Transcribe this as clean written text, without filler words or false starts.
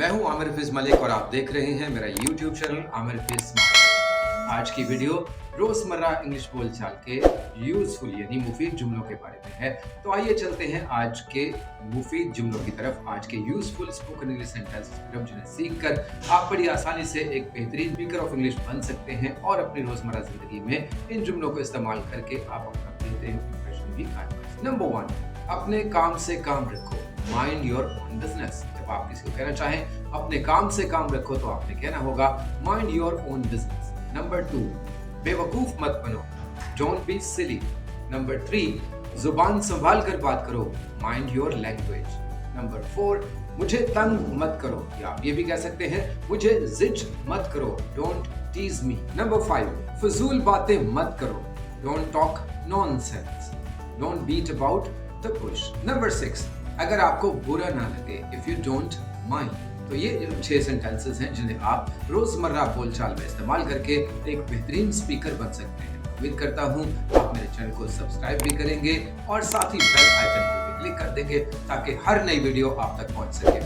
मैं हूं आमिर हफीज मलिक और आप देख रहे हैं मेरा YouTube channel Aamir Hafeez smart. आज की वीडियो रोजमर्रा इंग्लिश बोलचाल के यूजफुल यानी मुफीद जुमलों के बारे में है। तो आइए चलते हैं आज के मुफीद जुमलों की तरफ, आज के यूजफुल स्पोकन इंग्लिश सेंटेंसेस की तरफ, जिन्हें सीखकर आप बड़ी आसानी से एक बेहतरीन स्पीकर ऑफ इंग्लिश बन सकते हैं और अपनी रोजमर्रा जिंदगी में इन जुमलों को इस्तेमाल करके आप अपना बेहतरीन इंप्रेशन भी कायम कर सकते हैं। नंबर 1, अपने काम से काम रखो, माइंड योर ओन बिजनेस। जब आप किसी को कहना चाहें अपने काम से काम रखो तो आपने कहना होगा mind your own business. Number 2, बेवकूफ मत बनो, डोंट बी सिली। नंबर 3, जुबान संभाल कर बात करो, माइंड योर लैंग्वेज। नंबर 4, मुझे तंग मत करो, या आप ये भी कह सकते हैं मुझे जिद मत करो, डोंट टीज मी। नंबर 5, फजूल बातें मत करो, don't talk nonsense, don't beat about the bush. Number 6, अगर आपको बुरा ना लगे, इफ यू डोंट माइंड। तो ये 6 सेंटेंसेस हैं जिन्हें आप रोजमर्रा बोलचाल में इस्तेमाल करके एक बेहतरीन स्पीकर बन सकते हैं। उम्मीद करता हूँ आप मेरे चैनल को सब्सक्राइब भी करेंगे और साथ ही बेल आइकन पर भी क्लिक कर देंगे ताकि हर नई वीडियो आप तक पहुंच सके।